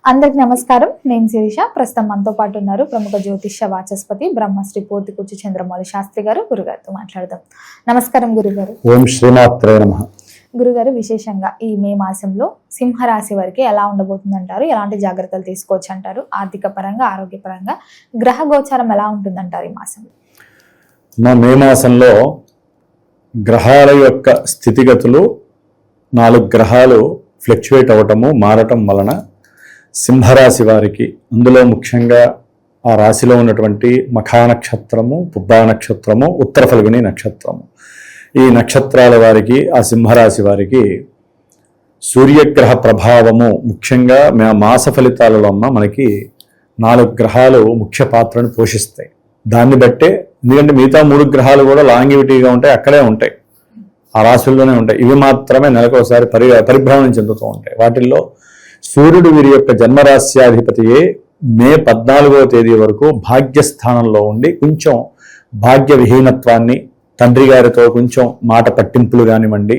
అందరికి నమస్కారం. నేను శిరీష. ప్రస్తుతం మనతో పాటు ఉన్నారు ప్రముఖ జ్యోతిష్య వాచస్పతి బ్రహ్మశ్రీ పోతికుచ్చు చంద్రమౌళి శాస్త్రి గారు. గురుగారితో మాట్లాడదాం. నమస్కారం గురుగారు. ఓం శ్రీమాత్రే నమః. గురుగారు, విశేషంగా ఈ మే మాసంలో సింహరాశి వారికి ఎలా ఉండబోతుందంటారు? ఎలాంటి జాగ్రత్తలు తీసుకోవచ్చు అంటారు? ఆర్థిక పరంగా, ఆరోగ్యపరంగా గ్రహ గోచారం ఎలా ఉంటుందంటారు ఈ మాసంలో? మే మాసంలో గ్రహాల యొక్క స్థితిగతులు 4 గ్రహాలు ఫ్లక్చువేట్ అవ్వటము, మారటం వలన సింహరాశి వారికి, అందులో ముఖ్యంగా ఆ రాశిలో ఉన్నటువంటి మఖా నక్షత్రము, పుబ్బా నక్షత్రము, ఉత్తర ఫల్గుని నక్షత్రము, ఈ నక్షత్రాల వారికి, ఆ సింహరాశి వారికి సూర్యగ్రహ ప్రభావము ముఖ్యంగా మాస ఫలితాలలో మనకి 4 గ్రహాలు ముఖ్య పాత్రను పోషిస్తాయి. దాన్ని బట్టే, ఎందుకంటే మిగతా 3 గ్రహాలు కూడా లాంగివిటీగా ఉంటాయి, అక్కడే ఉంటాయి, ఆ రాశుల్లోనే ఉంటాయి. ఇవి మాత్రమే నెలకోసారి పరిభ్రమణం చెందుతూ ఉంటాయి. వాటిల్లో సూర్యుడు వీరి యొక్క జన్మరాశ్యాధిపతియే మే 14వ తేదీ వరకు భాగ్యస్థానంలో ఉండి కొంచెం భాగ్య విహీనత్వాన్ని, తండ్రి గారితో కొంచెం మాట పట్టింపులు కానివ్వండి,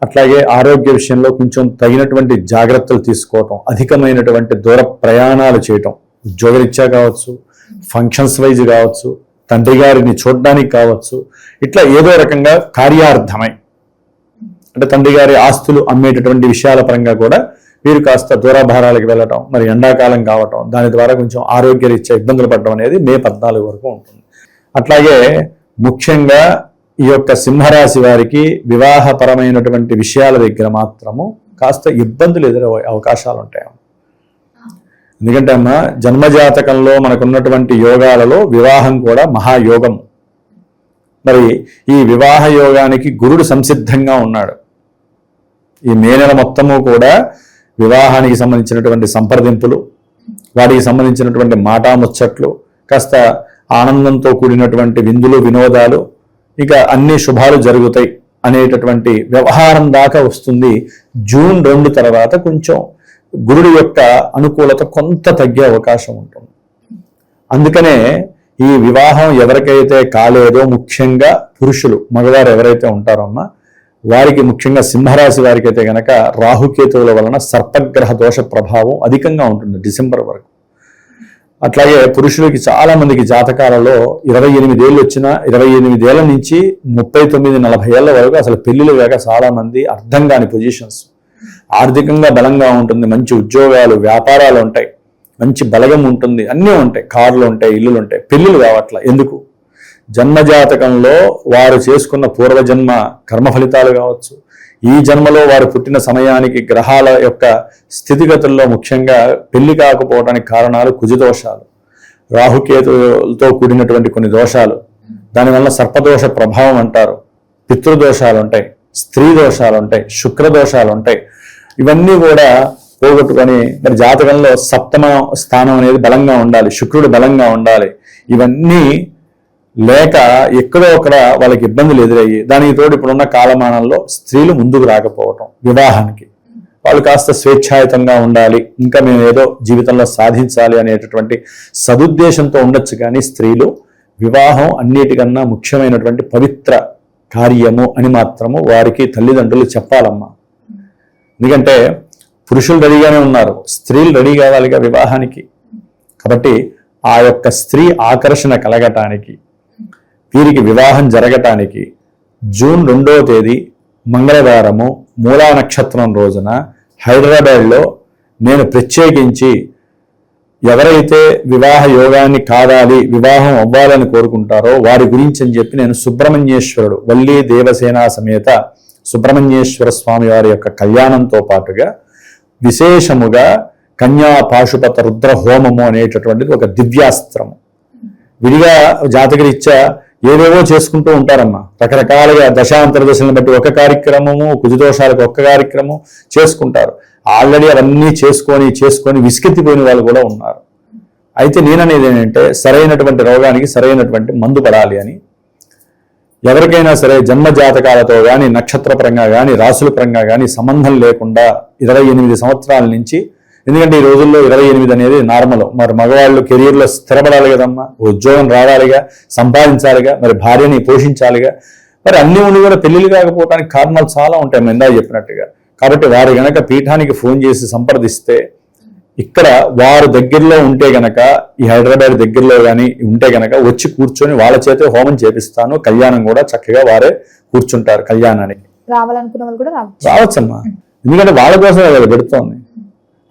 అట్లాగే ఆరోగ్య విషయంలో కొంచెం తగినటువంటి జాగ్రత్తలు తీసుకోవటం, అధికమైనటువంటి దూర ప్రయాణాలు చేయటం, ఉద్యోగరీత్యా కావచ్చు, ఫంక్షన్స్ వైజ్ కావచ్చు, తండ్రి గారిని చూడడానికి కావచ్చు, ఇట్లా ఏదో రకంగా కార్యార్థమై, అంటే తండ్రి గారి ఆస్తులు అమ్మేటటువంటి విషయాల పరంగా కూడా వీరు కాస్త దూరభారాలకు వెళ్ళటం, మరి ఎండాకాలం కావటం, దాని ద్వారా కొంచెం ఆరోగ్యరీత్యా ఇబ్బందులు పడడం అనేది మే 14 వరకు ఉంటుంది. అట్లాగే ముఖ్యంగా ఈ యొక్క సింహరాశి వారికి వివాహపరమైనటువంటి విషయాల దగ్గర మాత్రము కాస్త ఇబ్బందులు ఎదురయ్యే అవకాశాలు ఉంటాయి. ఎందుకంటే జన్మజాతకంలో మనకున్నటువంటి యోగాలలో వివాహం కూడా మహాయోగం. మరి ఈ వివాహ యోగానికి గురుడు సంసిద్ధంగా ఉన్నాడు. ఈ మే నెల మొత్తము కూడా వివాహానికి సంబంధించినటువంటి సంప్రదింపులు, వాటికి సంబంధించినటువంటి మాటాముచ్చట్లు, కాస్త ఆనందంతో కూడినటువంటి విందులు, వినోదాలు, ఇక అన్ని శుభాలు జరుగుతాయి అనేటటువంటి వ్యవహారం దాకా వస్తుంది. జూన్ 2 తర్వాత కొంచెం గురుడి యొక్క అనుకూలత కొంత తగ్గే అవకాశం ఉంటుంది. అందుకనే ఈ వివాహం ఎవరికైతే కాలేదో, ముఖ్యంగా పురుషులు, మగవారు ఎవరైతే ఉంటారో వారికి, ముఖ్యంగా సింహరాశి వారికి అయితే గనక రాహుకేతువుల వలన సర్పగ్రహ దోష ప్రభావం అధికంగా ఉంటుంది డిసెంబర్ వరకు. అట్లాగే పురుషులకి చాలా మందికి జాతకాలలో 28 ఏళ్ళు వచ్చిన, 28 ఏళ్ల నుంచి 39-40 ఏళ్ల వరకు అసలు పెళ్లిలు కాక చాలా మంది అర్థం కాని పొజిషన్స్. ఆర్థికంగా బలంగా ఉంటుంది, మంచి ఉద్యోగాలు, వ్యాపారాలు ఉంటాయి, మంచి బలగం ఉంటుంది, అన్నీ ఉంటాయి, కార్లు ఉంటాయి, ఇల్లులు ఉంటాయి, పెళ్లిలు కావట్ల. ఎందుకు? జన్మజాతకంలో వారు చేసుకున్న పూర్వజన్మ కర్మ ఫలితాలు కావచ్చు, ఈ జన్మలో వారు పుట్టిన సమయానికి గ్రహాల యొక్క స్థితిగతుల్లో ముఖ్యంగా పెళ్లి కాకపోవడానికి కారణాలు కుజదోషాలు, రాహుకేతులతో కూడినటువంటి కొన్ని దోషాలు, దానివల్ల సర్పదోష ప్రభావం అంటారు, పితృదోషాలు ఉంటాయి, స్త్రీ దోషాలు ఉంటాయి, శుక్రదోషాలు ఉంటాయి. ఇవన్నీ కూడా పోగొట్టుకొని మరి జాతకంలో 7వ స్థానం అనేది బలంగా ఉండాలి, శుక్రుడు బలంగా ఉండాలి. ఇవన్నీ లేక ఎక్కడో ఒకడ వాళ్ళకి ఇబ్బందులు ఎదురయ్యి, దానికి తోడు ఇప్పుడున్న కాలమానంలో స్త్రీలు ముందుకు రాకపోవటం, వివాహానికి వాళ్ళు కాస్త స్వేచ్ఛాయుతంగా ఉండాలి, ఇంకా మేము ఏదో జీవితంలో సాధించాలి అనేటటువంటి సదుద్దేశంతో ఉండొచ్చు. కానీ స్త్రీలు వివాహం అన్నిటికన్నా ముఖ్యమైనటువంటి పవిత్ర కార్యము అని మాత్రము వారికి తల్లిదండ్రులు చెప్పాలమ్మా. ఎందుకంటే పురుషులు రెడీగానే ఉన్నారు, స్త్రీలు రెడీ కావాలిగా వివాహానికి. కాబట్టి ఆ యొక్క స్త్రీ ఆకర్షణ కలగటానికి, వీరికి వివాహం జరగటానికి జూన్ 2వ తేదీ మంగళవారము మూలా నక్షత్రం రోజున హైదరాబాద్లో నేను ప్రత్యేకించి ఎవరైతే వివాహ యోగాన్ని కావాలి, వివాహం అవ్వాలని కోరుకుంటారో వారి గురించి అని చెప్పి నేను సుబ్రహ్మణ్యేశ్వరుడు, వల్లీ దేవసేన సమేత సుబ్రహ్మణ్యేశ్వర స్వామి వారి యొక్క కళ్యాణంతో పాటుగా విశేషముగా కన్యా పాశుపత రుద్ర హోమము అనేటటువంటిది ఒక దివ్యాస్త్రము. విడిగా జాతకరీత్యా ఏవేవో చేసుకుంటూ ఉంటారమ్మా, రకరకాలుగా దశాంతర దశలను బట్టి ఒక కార్యక్రమము, కుజదోషాలకు ఒక్క కార్యక్రమం చేసుకుంటారు. ఆల్రెడీ అవన్నీ చేసుకొని విసికెత్తిపోయిన వాళ్ళు కూడా ఉన్నారు. అయితే నేననేది ఏంటంటే సరైనటువంటి రోగానికి సరైనటువంటి మందు పడాలి అని. ఎవరికైనా సరే జన్మ జాతకాలతో కానీ, నక్షత్ర పరంగా కానీ, రాసుల పరంగా కానీ సంబంధం లేకుండా 28 సంవత్సరాల నుంచి, ఎందుకంటే ఈ రోజుల్లో 28 అనేది నార్మల్. మరి మగవాళ్ళు కెరీర్లో స్థిరపడాలి కదమ్మా, ఉద్యోగం రావాలిగా, సంపాదించాలిగా, మరి భార్యని పోషించాలిగా, మరి అన్ని ఉండి కూడా పెళ్లిళ్ళు కాకపోవడానికి కారణాలు చాలా ఉంటాయి ఇందాక చెప్పినట్టుగా. కాబట్టి వారు గనక పీఠానికి ఫోన్ చేసి సంప్రదిస్తే ఇక్కడ వారు దగ్గరలో ఉంటే గనక, ఈ హైదరాబాద్ దగ్గరలో కానీ ఉంటే గనక వచ్చి కూర్చొని వాళ్ళ చేతే హోమం చేపిస్తాను. కళ్యాణం కూడా చక్కగా వారే కూర్చుంటారు కళ్యాణానికి. రావాలనుకున్న వాళ్ళు కూడా రావచ్చమ్మా, ఎందుకంటే వాళ్ళ కోసమే కదా పెడుతోంది.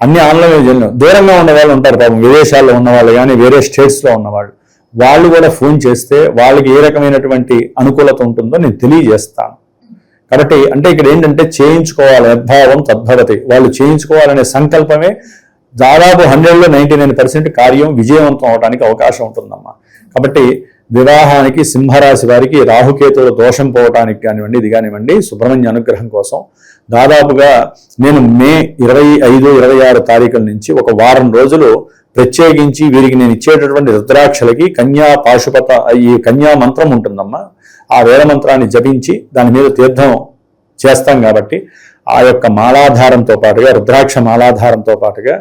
అన్ని ఆన్లైన్ దూరంగా ఉన్న వాళ్ళు ఉంటారు పాపం, విదేశాల్లో ఉన్నవాళ్ళు కానీ వేరే స్టేట్స్లో ఉన్నవాళ్ళు, వాళ్ళు కూడా ఫోన్ చేస్తే వాళ్ళకి ఏ రకమైనటువంటి అనుకూలత ఉంటుందో నేను తెలియజేస్తాను. కాబట్టి అంటే ఇక్కడ ఏంటంటే చేయించుకోవాలి, యద్భావం తద్భవతి, వాళ్ళు చేయించుకోవాలనే సంకల్పమే దాదాపు 100లో 99% కార్యం విజయవంతం అవడానికి అవకాశం ఉంటుందమ్మా. కాబట్టి వివాహానికి సింహరాశి వారికి రాహుకేతువుల దోషం పోవటానికి కానివ్వండి, ఇది కానివ్వండి, సుబ్రహ్మణ్య అనుగ్రహం కోసం దాదాపుగా నేను మే 25, 26 తారీఖుల నుంచి ఒక వారం రోజులు ప్రత్యేకించి వీరికి నేను ఇచ్చేటటువంటి రుద్రాక్షలకి కన్యా పాశుపత, ఈ కన్యా మంత్రం ఉంటుందమ్మా, ఆ వేద మంత్రాన్ని జపించి దాని మీద తీర్థం చేస్తాం. కాబట్టి ఆ యొక్క మాలాధారంతో పాటుగా, రుద్రాక్ష మాలాధారంతో పాటుగా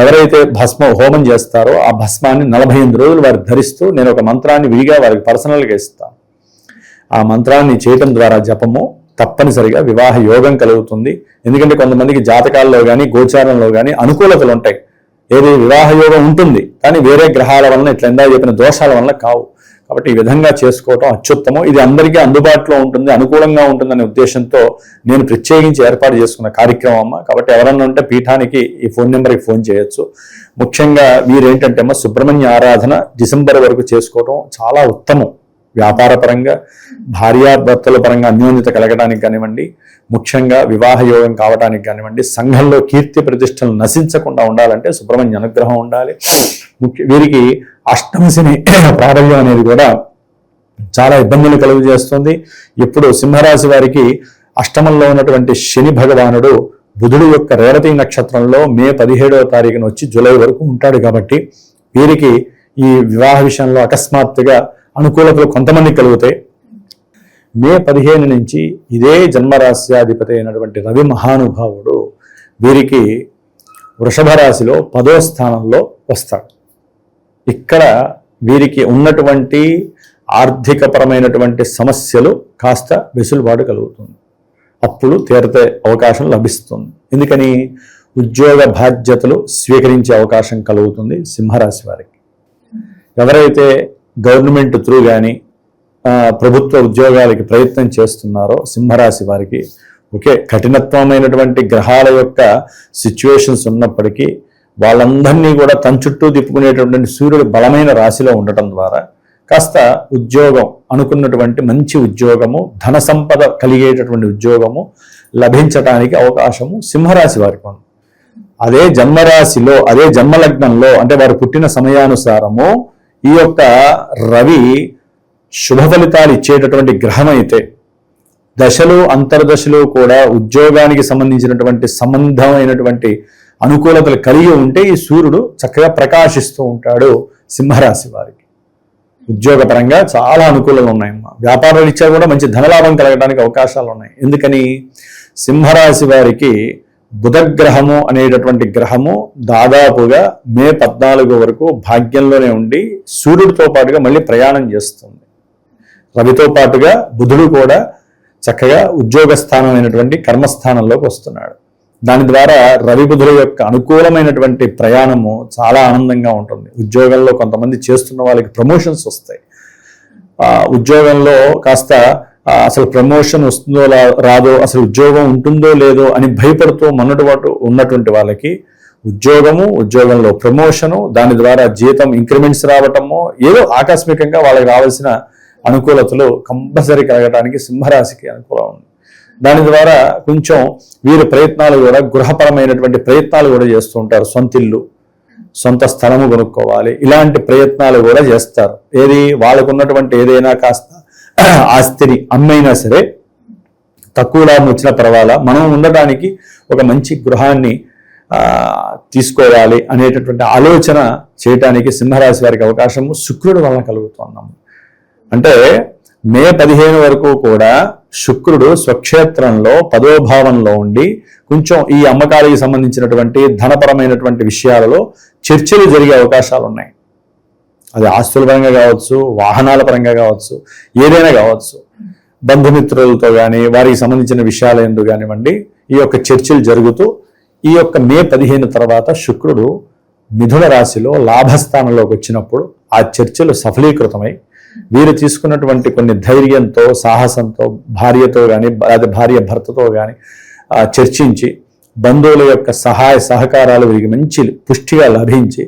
ఎవరైతే భస్మ హోమం చేస్తారో ఆ భస్మాన్ని 48 రోజులు వారు ధరిస్తూ నేను ఒక మంత్రాన్ని విడిగా వారికి పర్సనల్గా ఇస్తాను. ఆ మంత్రాన్ని చేయటం ద్వారా జపము తప్పనిసరిగా వివాహ యోగం కలుగుతుంది. ఎందుకంటే కొంతమందికి జాతకాల్లో కానీ గోచారంలో కానీ అనుకూలతలు ఉంటాయి, ఏది వివాహ యోగం ఉంటుంది కానీ వేరే గ్రహాల వలన ఇట్లా ఇందా చెప్పిన దోషాల వలన కావు. కాబట్టి ఈ విధంగా చేసుకోవటం అత్యుత్తమం. ఇది అందరికీ అందుబాటులో ఉంటుంది, అనుకూలంగా ఉంటుందనే ఉద్దేశంతో నేను ప్రత్యేకించి ఏర్పాటు చేసుకున్న కార్యక్రమం అమ్మ. కాబట్టి ఎవరన్నా ఉంటే పీఠానికి ఈ ఫోన్ నెంబర్కి ఫోన్ చేయొచ్చు. ముఖ్యంగా మీరేంటంటే అమ్మ సుబ్రహ్మణ్య ఆరాధన డిసెంబర్ వరకు చేసుకోవటం చాలా ఉత్తమం. వ్యాపార పరంగా, భార్యాభర్తల పరంగా అన్యోన్యత కలగడానికి కానివ్వండి, ముఖ్యంగా వివాహ యోగం కావడానికి కానివ్వండి, సంఘంలో కీర్తి ప్రతిష్టలు నశించకుండా ఉండాలంటే సుబ్రహ్మణ్య అనుగ్రహం ఉండాలి. వీరికి అష్టమశని ప్రాబల్యం అనేది కూడా చాలా ఇబ్బందులు కలుగు చేస్తుంది. ఇప్పుడు సింహరాశి వారికి అష్టమంలో ఉన్నటువంటి శని భగవానుడు బుధుడు యొక్క రేవతి నక్షత్రంలో మే 17వ తారీఖున వచ్చి జూలై వరకు ఉంటాడు. కాబట్టి వీరికి ఈ వివాహ విషయంలో అకస్మాత్తుగా అనుకూలతలు కొంతమంది కలుగుతాయి. మే 15 నుంచి ఇదే జన్మరాశ్యాధిపతి అయినటువంటి రవి మహానుభావుడు వీరికి వృషభ రాశిలో 10వ స్థానంలో వస్తాడు. ఇక్కడ వీరికి ఉన్నటువంటి ఆర్థికపరమైనటువంటి సమస్యలు కాస్త వెసులుబాటు కలుగుతుంది, అప్పుడు తీరతే అవకాశం లభిస్తుంది. ఎందుకని ఉద్యోగ బాధ్యతలు స్వీకరించే అవకాశం కలుగుతుంది సింహరాశి వారికి. ఎవరైతే గవర్నమెంట్ త్రూ కానీ ప్రభుత్వ ఉద్యోగాలకి ప్రయత్నం చేస్తున్నారో సింహరాశి వారికి ఓకే, కఠినత్వమైనటువంటి గ్రహాల యొక్క సిచ్యువేషన్స్ ఉన్నప్పటికీ వాళ్ళందరినీ కూడా తన చుట్టూ తిప్పుకునేటటువంటి సూర్యుడు బలమైన రాశిలో ఉండటం ద్వారా కాస్త ఉద్యోగం, అనుకున్నటువంటి మంచి ఉద్యోగము, ధన సంపద కలిగేటటువంటి ఉద్యోగము లభించడానికి అవకాశము సింహరాశి వారికి ఉంది. అదే జన్మరాశిలో, అదే జన్మలగ్నంలో అంటే వారు పుట్టిన సమయానుసారము ఈ యొక్క రవి శుభ ఫలితాలు ఇచ్చేటటువంటి గ్రహం అయితే దశలు అంతర్దశలు కూడా ఉద్యోగానికి సంబంధించినటువంటి సంబంధమైనటువంటి అనుకూలతలు కలిగి ఉంటే ఈ సూర్యుడు చక్కగా ప్రకాశిస్తూ ఉంటాడు సింహరాశి వారికి. ఉద్యోగపరంగా చాలా అనుకూలంగా ఉన్నాయమ్మా. వ్యాపార రీత్యా కూడా మంచి ధనలాభం కలగడానికి అవకాశాలు ఉన్నాయి. ఎందుకని సింహరాశి వారికి బుధగ్రహము అనేటటువంటి గ్రహము దాదాపుగా మే 14 వరకు భాగ్యంలోనే ఉండి సూర్యుడితో పాటుగా మళ్ళీ ప్రయాణం చేస్తుంది. రవితో పాటుగా బుధుడు కూడా చక్కగా ఉద్యోగ స్థానమైనటువంటి కర్మస్థానంలోకి వస్తున్నాడు. దాని ద్వారా రవి బుధుల యొక్క అనుకూలమైనటువంటి ప్రయాణము చాలా ఆనందంగా ఉంటుంది. ఉద్యోగంలో కొంతమంది చేస్తున్న వాళ్ళకి ప్రమోషన్స్ వస్తాయి. ఉద్యోగంలో కాస్త అసలు ప్రమోషన్ వస్తుందో రాదో, అసలు ఉద్యోగం ఉంటుందో లేదో అని భయపడుతూ మొన్నటి ఉన్నటువంటి వాళ్ళకి ఉద్యోగంలో ప్రమోషను, దాని ద్వారా జీతం ఇంక్రిమెంట్స్ రావటము, ఏదో ఆకస్మికంగా వాళ్ళకి రావాల్సిన అనుకూలతలు కంపల్సరీ కలగడానికి సింహరాశికి అనుకూలం ఉంది. దాని ద్వారా కొంచెం వీరి ప్రయత్నాలు కూడా గృహపరమైనటువంటి ప్రయత్నాలు కూడా చేస్తూ ఉంటారు. సొంత ఇల్లు, సొంత స్థలము కొనుక్కోవాలి, ఇలాంటి ప్రయత్నాలు కూడా చేస్తారు. ఏది వాళ్ళకు ఉన్నటువంటి ఏదైనా కాస్త ఆస్తిని అమ్మైనా సరే తక్కువ లాభం వచ్చినా పర్వాలా, మనం ఉండటానికి ఒక మంచి గృహాన్ని తీసుకోవాలి అనేటటువంటి ఆలోచన చేయటానికి సింహరాశి వారికి అవకాశము శుక్రుడు వలన కలుగుతున్నాము. అంటే మే 15 వరకు కూడా శుక్రుడు స్వక్షేత్రంలో 10వ భావంలో ఉండి కొంచెం ఈ అమ్మకాలకు సంబంధించినటువంటి ధనపరమైనటువంటి విషయాలలో చర్చలు జరిగే అవకాశాలు ఉన్నాయి. అది ఆస్తుల పరంగా కావచ్చు, వాహనాల పరంగా కావచ్చు, ఏదైనా కావచ్చు. బంధుమిత్రులతో కానీ వారికి సంబంధించిన విషయాలు ఎందుకు కానివ్వండి, ఈ యొక్క చర్చలు జరుగుతూ ఈ యొక్క మే 15 తర్వాత శుక్రుడు మిథున రాశిలో లాభస్థానంలోకి వచ్చినప్పుడు ఆ చర్చలు సఫలీకృతమై వీరు తీసుకున్నటువంటి కొన్ని ధైర్యంతో సాహసంతో భార్యతో కానీ లేదా భార్య భర్తతో కానీ చర్చించి బంధువుల యొక్క సహాయ సహకారాలు వీరికి మంచి పుష్టిగా లభించి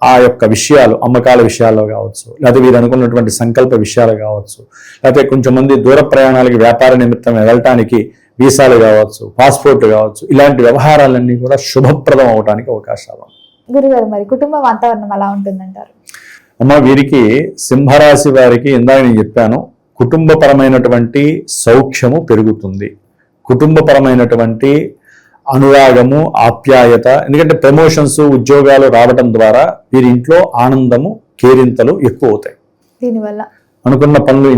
ఆ యొక్క విషయాలు అమ్మకాల విషయాల్లో కావచ్చు, లేకపోతే వీరు అనుకున్నటువంటి సంకల్ప విషయాలు కావచ్చు, లేకపోతే కొంచెం మంది దూర ప్రయాణాలకి వ్యాపార నిమిత్తం వెళ్ళటానికి వీసాలు కావచ్చు, పాస్పోర్ట్ కావచ్చు, ఇలాంటి వ్యవహారాలన్నీ కూడా శుభప్రదం అవడానికి అవకాశాలు. గురుగారు, మరి కుటుంబ వాతావరణం ఎలా ఉంటుందంటారు? అమ్మ, వీరికి సింహరాశి వారికి ఇందాక నేను చెప్పాను, కుటుంబపరమైనటువంటి సౌఖ్యము పెరుగుతుంది, కుటుంబపరమైనటువంటి అనురాగము ఆప్యాయత, ఎందుకంటే ప్రమోషన్స్ ఉద్యోగాలు రావడం ద్వారా వీరి ఇంట్లో ఆనందము కేరింతలు ఎక్కువ అవుతాయి. దీనివల్ల అనుకున్న పనులు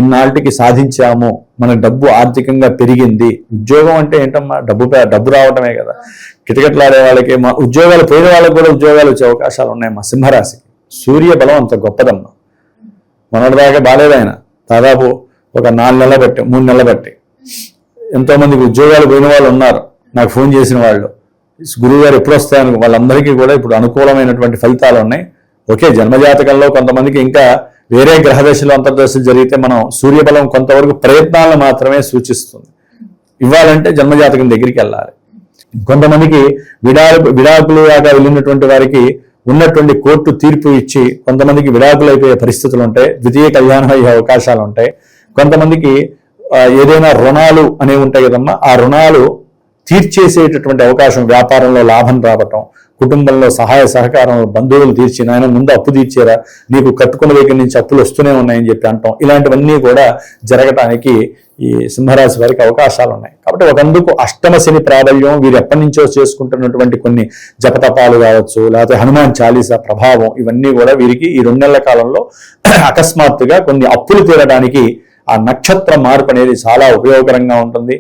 ఇన్నాళ్ళకి సాధించాము, మన డబ్బు ఆర్థికంగా పెరిగింది. ఉద్యోగం అంటే ఏంటమ్మా, డబ్బు రావటమే కదా. కిటకిటలాడే వాళ్ళకి, మా ఉద్యోగాలు పోయిన వాళ్ళకి కూడా ఉద్యోగాలు వచ్చే అవకాశాలు ఉన్నాయమ్మా సింహరాశికి. సూర్య బలం అంత గొప్పదమ్మా. మొన్నటిదాకా బాలేదు ఆయన, దాదాపు ఒక 4 నెలల బట్టి 3 నెలల బట్టి ఎంతో మందికి ఉద్యోగాలు పోయిన వాళ్ళు ఉన్నారు. నాకు ఫోన్ చేసిన వాళ్ళు, గురువు గారు ఎప్పుడు వస్తాయని, వాళ్ళందరికీ కూడా ఇప్పుడు అనుకూలమైనటువంటి ఫలితాలు ఉన్నాయి. ఓకే, జన్మజాతకంలో కొంతమందికి ఇంకా వేరే గ్రహదశలు అంతర్దశలు జరిగితే మనం సూర్యబలం కొంతవరకు ప్రయత్నాలను మాత్రమే సూచిస్తుంది. ఇవ్వాలంటే జన్మజాతకం దగ్గరికి వెళ్ళాలి. కొంతమందికి విడాకులు దాకా వెళ్ళినటువంటి వారికి ఉన్నటువంటి కోర్టు తీర్పు ఇచ్చి కొంతమందికి విడాకులు అయిపోయే పరిస్థితులు ఉంటాయి, ద్వితీయ కళ్యాణం అయ్యే అవకాశాలు ఉంటాయి. కొంతమందికి ఏదైనా రుణాలు అనేవి ఉంటాయి కదమ్మా, ఆ రుణాలు తీర్చేసేటటువంటి అవకాశం, వ్యాపారంలో లాభం రావటం, కుటుంబంలో సహాయ సహకారం, బంధువులు తీర్చి నాయన ముందు అప్పు తీర్చేరా, నీకు కట్టుకున్న దగ్గర నుంచి అప్పులు వస్తూనే ఉన్నాయని చెప్పి అంటాం. ఇలాంటివన్నీ కూడా జరగటానికి ఈ సింహరాశి వారికి అవకాశాలు ఉన్నాయి. కాబట్టి ఒకందుకు అష్టమ శని ప్రాబల్యం, వీరు ఎప్పటి నుంచో చేసుకుంటున్నటువంటి కొన్ని జపతపాలు కావచ్చు, లేకపోతే హనుమాన్ చాలీసా ప్రభావం, ఇవన్నీ కూడా వీరికి ఈ 2 నెలల కాలంలో అకస్మాత్తుగా కొన్ని అప్పులు తీరడానికి ఆ నక్షత్ర మార్పు అనేది చాలా ఉపయోగకరంగా ఉంటుంది.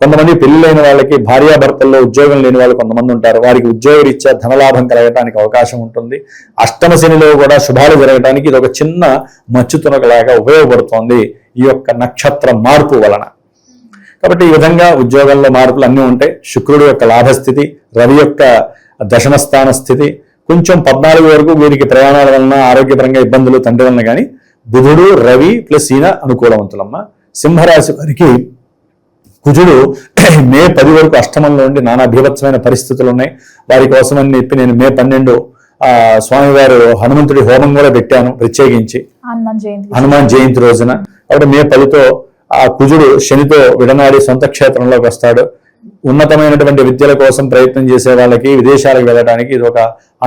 కొంతమంది పెళ్లిలైన వాళ్ళకి భార్యాభర్తల్లో ఉద్యోగం లేని వాళ్ళు కొంతమంది ఉంటారు, వారికి ఉద్యోగరీత్యా ధనలాభం కలగడానికి అవకాశం ఉంటుంది. అష్టమ శనిలో కూడా శుభాలు జరగడానికి ఇది ఒక చిన్న మచ్చుతునకలాగా ఉపయోగపడుతోంది ఈ యొక్క నక్షత్ర మార్పు వలన. కాబట్టి ఈ విధంగా ఉద్యోగంలో మార్పులు అన్నీ ఉంటాయి. శుక్రుడు యొక్క లాభస్థితి, రవి యొక్క దశమస్థాన స్థితి, కొంచెం 14 వరకు వీరికి ప్రయాణాల వలన ఆరోగ్యపరంగా ఇబ్బందులు తండ్రి వలన, కానీ బుధుడు రవి ప్లస్ ఈయన అనుకూలవంతులమ్మ. సింహరాశి వారికి కుజుడు మే 10 వరకు అష్టమంలో ఉండి నానా భీభత్సమైన పరిస్థితులు ఉన్నాయి. వారి కోసం అని చెప్పి నేను మే 12 స్వామివారు హనుమంతుడి హోమం కూడా పెట్టాను ప్రత్యేకించి హనుమాన్ జయంతి రోజున. కాబట్టి మే 10తో ఆ కుజుడు శనితో విడనాడి సొంత క్షేత్రంలోకి వస్తాడు. ఉన్నతమైనటువంటి విద్యల కోసం ప్రయత్నం చేసే వాళ్ళకి, విదేశాలకు వెళ్ళడానికి ఇది ఒక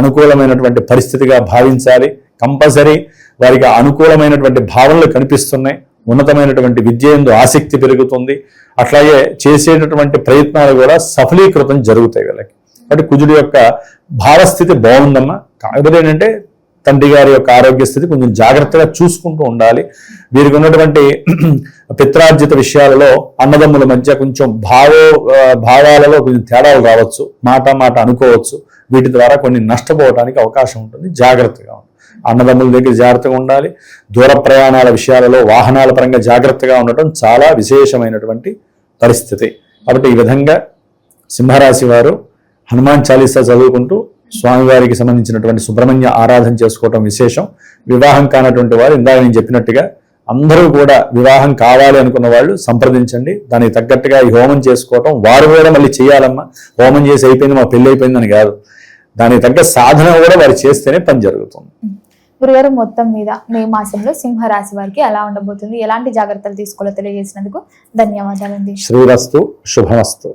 అనుకూలమైనటువంటి పరిస్థితిగా భావించాలి. కంపల్సరీ వారికి అనుకూలమైనటువంటి భావనలు కనిపిస్తున్నాయి. ఉన్నతమైనటువంటి విద్య యందు ఆసక్తి పెరుగుతుంది. అట్లాగే చేసేటటువంటి ప్రయత్నాలు కూడా సఫలీకృతం జరుగుతాయి వీళ్ళకి. కాబట్టి కుజుడి యొక్క భావస్థితి బాగుందమ్మా. కాకపోతే ఏంటంటే తండ్రి గారి యొక్క ఆరోగ్య స్థితి కొంచెం జాగ్రత్తగా చూసుకుంటూ ఉండాలి. వీరికి ఉన్నటువంటి పిత్రార్జిత విషయాలలో అన్నదమ్ముల మధ్య కొంచెం భావాలలో కొంచెం తేడాలు రావచ్చు, మాట అనుకోవచ్చు. వీటి ద్వారా కొన్ని నష్టపోవడానికి అవకాశం ఉంటుంది. జాగ్రత్తగా ఉంటుంది. అన్నదమ్ముల దగ్గర జాగ్రత్తగా ఉండాలి. దూర ప్రయాణాల విషయాలలో వాహనాల పరంగా జాగ్రత్తగా ఉండటం చాలా విశేషమైనటువంటి పరిస్థితి. కాబట్టి ఈ విధంగా సింహరాశి వారు హనుమాన్ చాలీసా చదువుకుంటూ స్వామివారికి సంబంధించినటువంటి సుబ్రహ్మణ్య ఆరాధన చేసుకోవటం విశేషం. వివాహం కానటువంటి వారు ఇందాక నేను చెప్పినట్టుగా అందరూ కూడా వివాహం కావాలి అనుకున్న వాళ్ళు సంప్రదించండి. దానికి తగ్గట్టుగా ఈ హోమం చేసుకోవటం, వారు కూడా మళ్ళీ చేయాలమ్మా. హోమం చేసి అయిపోయింది, మా పెళ్ళి అయిపోయిందని కాదు, దానికి తగ్గ సాధన కూడా వారు చేస్తేనే పని జరుగుతుంది. గురుగారు, మొత్తం మీద మే మాసంలో సింహరాశి వారికి ఎలా ఉండబోతుంది, ఎలాంటి జాగ్రత్తలు తీసుకోవాలో తెలియజేసినందుకు ధన్యవాదాలండి. శ్రీరస్తు, శుభమస్తు.